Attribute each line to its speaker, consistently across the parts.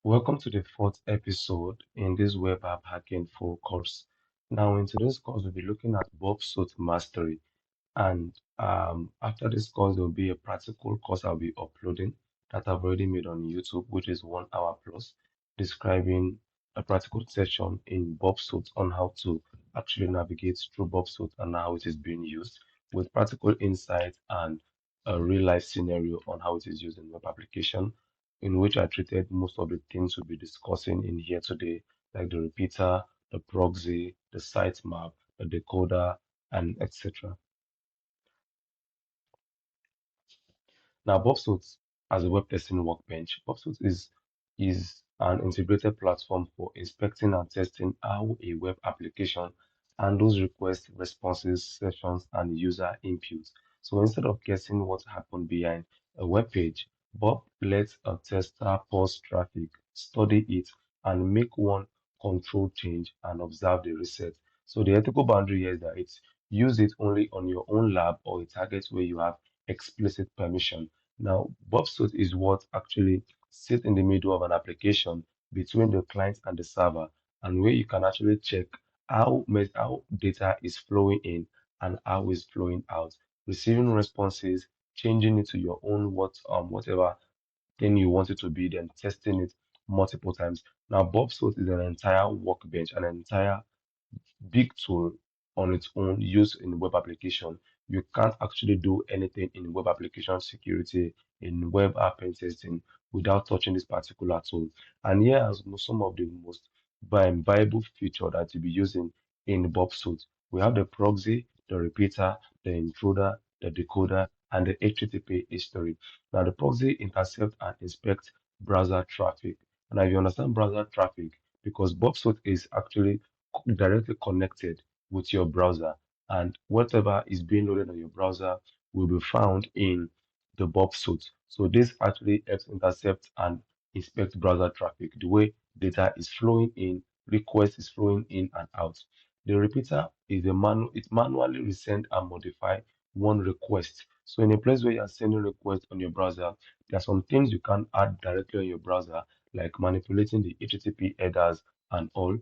Speaker 1: Welcome to the fourth episode in this web app hacking full course. Now, in today's course, we'll be looking at Burp Suite Mastery. And after this course, there will be a practical course I'll be uploading that I've already made on YouTube, which is 1 hour plus, describing a practical session in Burp Suite on how to actually navigate through Burp Suite and how it is being used with practical insights and a real life scenario on how it is used in web application, in which I treated most of the things we'll be discussing in here today, like the repeater, the proxy, the sitemap, the decoder, and etc. Now, BobSuite as a web testing workbench, BobSuite is an integrated platform for inspecting and testing how a web application handles requests, responses, sessions, and user inputs. So instead of guessing what happened behind a web page, Bob lets a tester pause traffic, study it, and make one control change and observe the reset. So the ethical boundary here is that it's use it only on your own lab or a target where you have explicit permission. Now, Bobsuit is what actually sits in the middle of an application between the client and the server, and where you can actually check how data is flowing in and how is flowing out, receiving responses, changing it to your own whatever thing you want it to be, then testing it multiple times. Now, Bobsuit is an entire workbench, an entire big tool on its own used in web application. You can't actually do anything in web application security, in web app pen testing without touching this particular tool. And here are some of the most viable feature that you'll be using in Bob Suite. We have the proxy, the repeater, the intruder, the decoder, and the HTTP history. Now, the proxy intercepts and inspects browser traffic. And if you understand browser traffic, because Bob Suite is actually directly connected with your browser, and whatever is being loaded on your browser will be found in the Bob suite. So this actually helps intercept and inspect browser traffic, the way data is flowing in, request is flowing in and out. The repeater is it manually resend and modify one request. So in a place where you are sending requests on your browser, there are some things you can add directly on your browser, like manipulating the HTTP headers and all,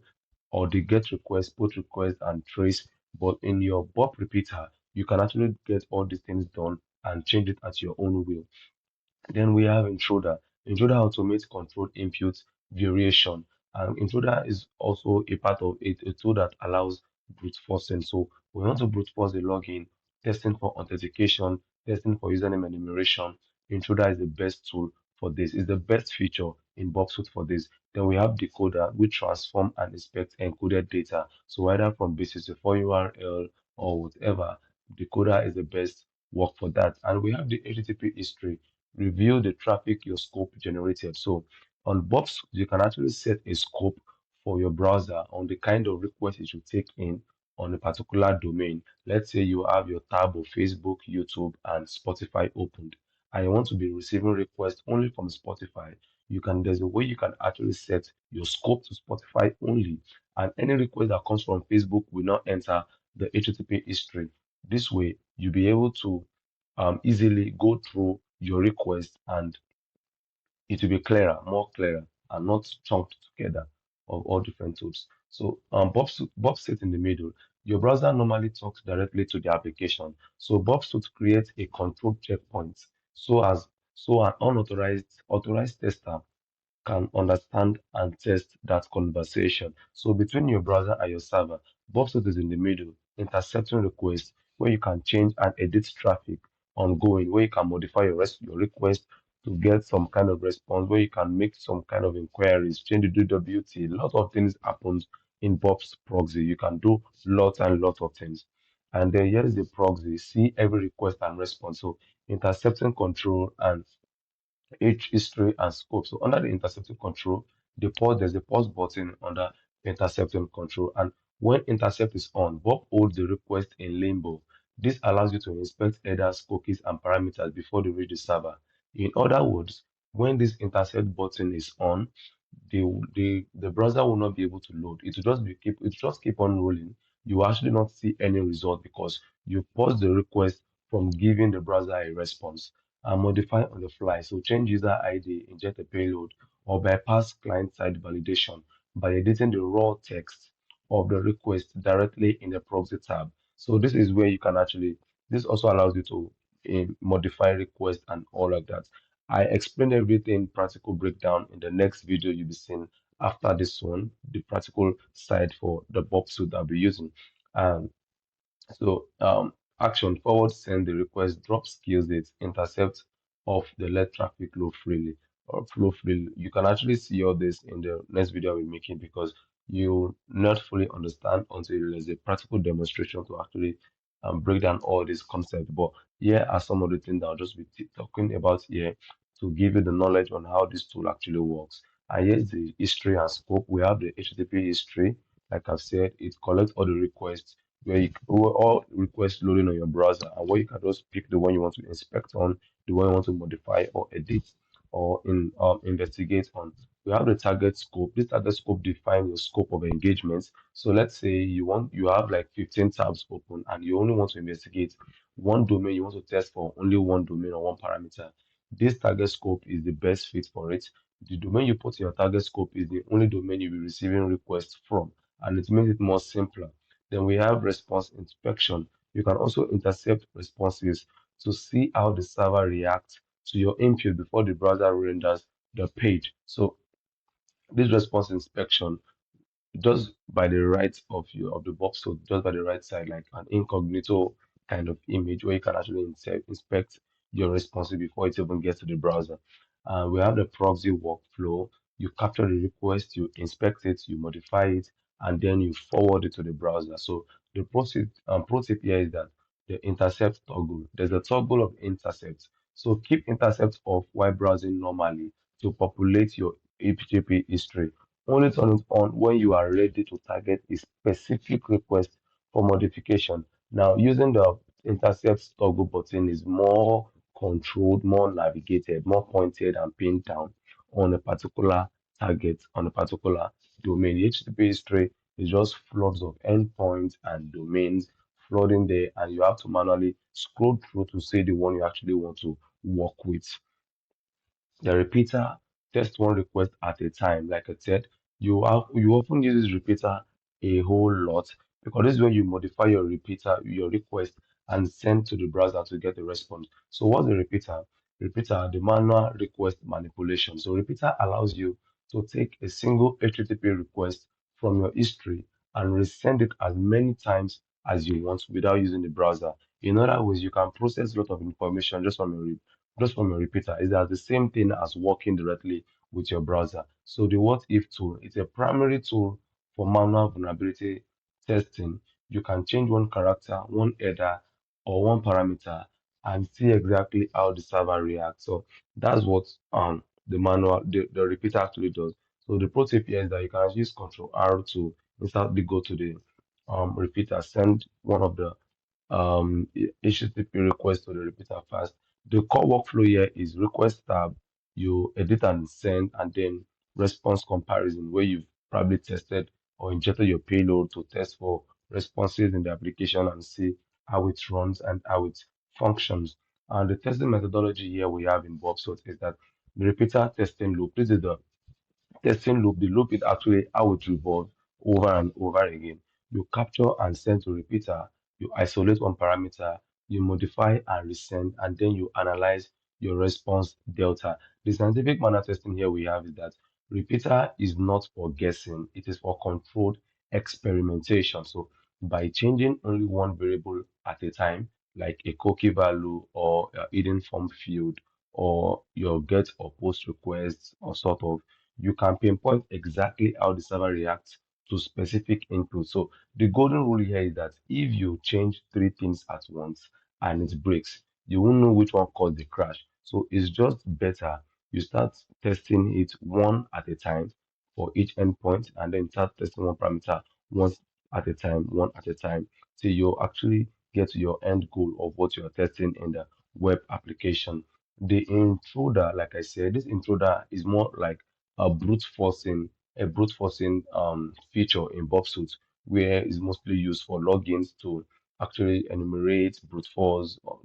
Speaker 1: or the get request, put request, and trace. But in your Bob repeater, you can actually get all these things done and change it at your own will. Then we have Intruder. Intruder automates controlled input variation. And Intruder is also a part of it, a tool that allows brute forcing. So we want to brute force the login, testing for authentication, testing for username and enumeration. Intruder is the best tool for this. It's the best feature in Boxwood for this. Then we have Decoder, which transform and inspect encoded data. So either from base64 URL or whatever, Decoder is the best work for that. And we have the HTTP history, review the traffic your scope generated. So on Box, you can actually set a scope for your browser on the kind of request it should take in on a particular domain. Let's say you have your tab of Facebook, YouTube, and Spotify opened, and you want to be receiving requests only from Spotify. There's a way you can actually set your scope to Spotify only, and any request that comes from Facebook will not enter the HTTP history. This way, you'll be able to easily go through your request, and it will be clearer, more clearer, and not chunked together of all different tools. So Bob sits in the middle. Your browser normally talks directly to the application. So Bob Suite creates a control checkpoint so an unauthorized authorized tester can understand and test that conversation. So between your browser and your server, Bobsuit is in the middle, intercepting requests where you can change and edit traffic ongoing, where you can modify your request to get some kind of response, where you can make some kind of inquiries, change the DWT. A lot of things happens in Bob's proxy. You can do lots and lots of things. And then here is the proxy, see every request and response. So intercepting control and age, history, and scope. So under the intercepting control, there's a pause button under intercepting control. And when intercept is on, Bob holds the request in limbo. This allows you to inspect headers, cookies, and parameters before they reach the server. In other words, when this intercept button is on, the browser will not be able to load. It will just keep on rolling. You will actually not see any result because you pause the request from giving the browser a response and modify on the fly. So change user ID, inject a payload, or bypass client-side validation by editing the raw text of the request directly in the proxy tab. So this is where you can actually, this also allows you to modify requests and all of that. I explained everything practical breakdown in the next video you'll be seeing after this one, the practical side for the Bob suite that I'll be using. Um, Action forward send the request, drop skills it, intercept off the let traffic flow freely. You can actually see all this in the next video we're making because you not fully understand until there's a practical demonstration to actually break down all these concepts. But here are some of the things that I'll just be talking about here to give you the knowledge on how this tool actually works. And here's the history and scope. We have the HTTP history. Like I've said, it collects all the requests where you all requests loading on your browser, and where you can just pick the one you want to inspect on, the one you want to modify or edit or investigate on. We have the target scope. This target scope defines your scope of engagement. So let's say you have like 15 tabs open and you only want to investigate one domain, you want to test for only one domain or one parameter. This target scope is the best fit for it. The domain you put in your target scope is the only domain you'll be receiving requests from, and it makes it more simpler. Then we have response inspection. You can also intercept responses to see how the server reacts to your input before the browser renders the page. So this response inspection just by the right of the box, so just by the right side, like an incognito kind of image where you can actually inspect your response before it even gets to the browser. We have the proxy workflow. You capture the request, you inspect it, you modify it, and then you forward it to the browser. So the pro tip here is that the intercept toggle. There's a toggle of intercept. So keep intercept off while browsing normally to populate your HTTP history. Only turn it on when you are ready to target a specific request for modification. Now, using the intercept toggle button is more controlled, more navigated, more pointed and pinned down on a particular target, on a particular domain. The HTTP history is just floods of endpoints and domains flooding there, and you have to manually scroll through to see the one you actually want to work with. The repeater test one request at a time. Like I said, you often use this repeater a whole lot because this is when you modify your repeater, your request, and send to the browser to get the response. So what's the repeater? Repeater, the manual request manipulation. So repeater allows you to take a single HTTP request from your history and resend it as many times as you want without using the browser. In other words, you can process a lot of information just from your repeater. Is that the same thing as working directly with your browser? So the what if tool is a primary tool for manual vulnerability testing. You can change one character, one header, or one parameter and see exactly how the server reacts. So that's what the repeater actually does. So the pro tip here is that you can use Control R to instantly go to the repeater, send one of the HTTP request to the repeater fast. The core workflow here is request tab, you edit and send, and then response comparison, where you've probably tested or injected your payload to test for responses in the application and see how it runs and how it functions. And the testing methodology here we have in Bobsort is that the repeater testing loop. This is the testing loop. The loop is actually how it revolves over and over again. You capture and send to repeater, you isolate one parameter, you modify and resend, and then you analyze your response delta. The scientific manner testing here we have is that repeater is not for guessing, it is for controlled experimentation. So by changing only one variable at a time, like a cookie value or a hidden form field or your get or post requests or sort of, you can pinpoint exactly how the server reacts to specific input. So the golden rule here is that if you change three things at once and it breaks, you won't know which one caused the crash. So it's just better you start testing it one at a time for each endpoint and then start testing one parameter once at a time, one at a time, till you actually get to your end goal of what you're testing in the web application. The intruder, like I said, this intruder is more like a brute forcing feature in Bob Suite, where it's mostly used for logins to actually enumerate brute force or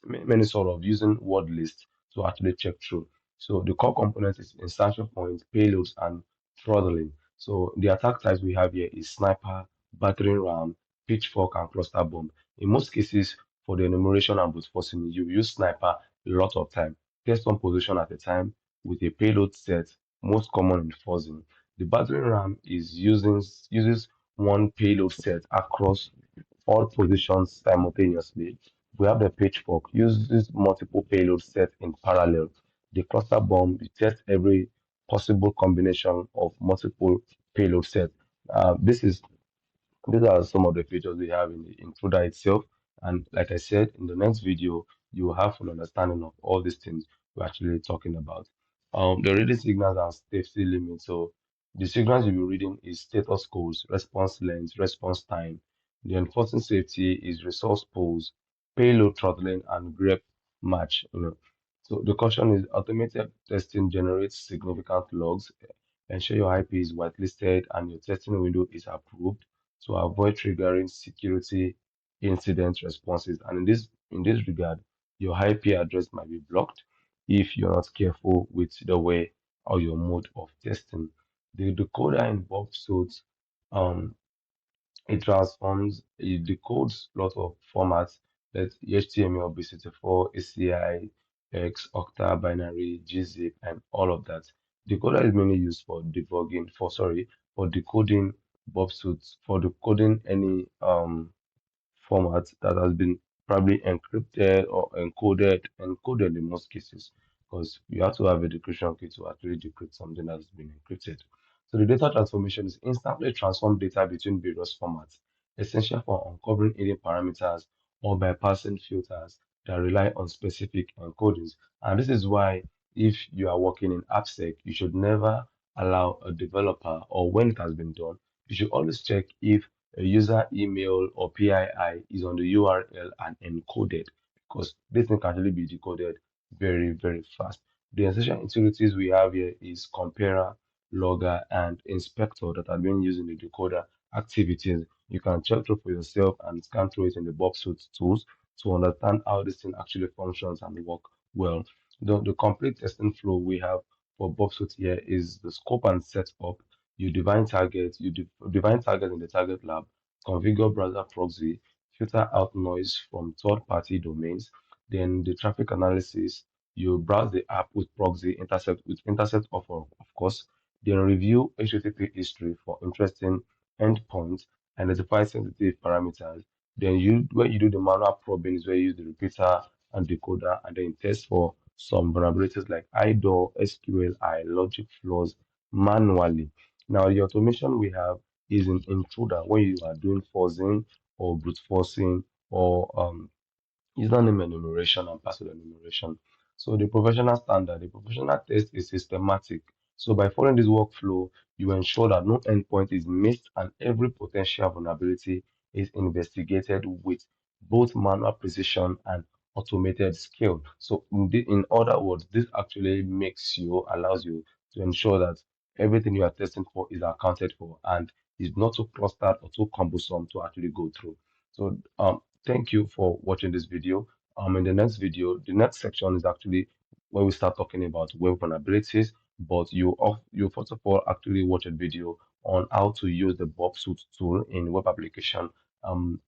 Speaker 1: many sort of using word lists to actually check through. So the core component is insertion points, payloads, and throttling. So the attack types we have here is sniper, battering ram, pitchfork, and cluster bomb. In most cases, for the enumeration and brute forcing, you use sniper a lot of time. Test one position at a time with a payload set, most common in fuzzing. The battering ram uses one payload set across all positions simultaneously. We have the pitchfork uses multiple payload sets in parallel. The cluster bomb detects every possible combination of multiple payload sets. These are some of the features we have in the intruder itself. And like I said, in the next video, you will have full understanding of all these things we're actually talking about. The reading signals and safety limits. So the signals you'll be reading is status codes, response length, response time. The enforcing safety is resource pools, payload throttling, and grep match. So the caution is automated testing generates significant logs. Ensure your IP is whitelisted and your testing window is approved to avoid triggering security incident responses. And in this regard, your IP address might be blocked if you're not careful with the way or your mode of testing. The decoder in Burp Suite, um, it decodes lot of formats that HTML, base64, ACI, X, Octa, binary, gzip, and all of that. Decoder is mainly used for for decoding Burp Suite, for decoding any format that has been probably encrypted or encoded in most cases, because you have to have a decryption key to actually decrypt something that's been encrypted. So the data transformation is instantly transform data between various formats, essential for uncovering hidden parameters or bypassing filters that rely on specific encodings. And this is why if you are working in AppSec, you should never allow a developer, or when it has been done, you should always check if a user email or PII is on the URL and encoded, because this thing can actually be decoded very, very fast. The essential utilities we have here is comparer, logger, and inspector that are being used in the decoder activities. You can check through for yourself and scan through it in the Burp Suite tools to understand how this thing actually functions and work well. The complete testing flow we have for Burp Suite here is the scope and setup. You define target in the target lab, configure browser proxy, filter out noise from third-party domains. Then the traffic analysis, you browse the app with proxy, intercept of course. Then review HTTP history for interesting endpoints, identify sensitive parameters. Then where you do the manual probing is where you use the repeater and decoder, and then test for some vulnerabilities like IDOR, SQLi, logic flaws manually. Now, the automation we have is in Intruder when you are doing forcing or brute forcing or username enumeration and password enumeration. So the professional test is systematic. So by following this workflow, you ensure that no endpoint is missed and every potential vulnerability is investigated with both manual precision and automated skill. So in other words, this actually allows you to ensure that everything you are testing for is accounted for and is not too clustered or too cumbersome to actually go through. So thank you for watching this video. In the next video, the next section is actually where we start talking about web vulnerabilities. But you first of all actually watch a video on how to use the Burp Suite tool in web application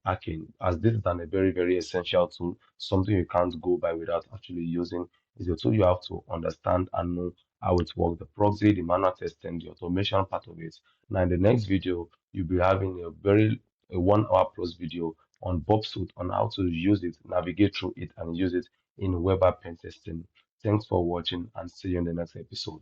Speaker 1: hacking, as this is a very very essential tool, something you can't go by without actually using. It's a tool you have to understand and know how it works, the proxy, the manual testing, the automation part of it. Now in the next video, you'll be having a 1 hour plus video on Burp Suite on how to use it, navigate through it, and use it in web app pen testing. Thanks for watching and see you in the next episode.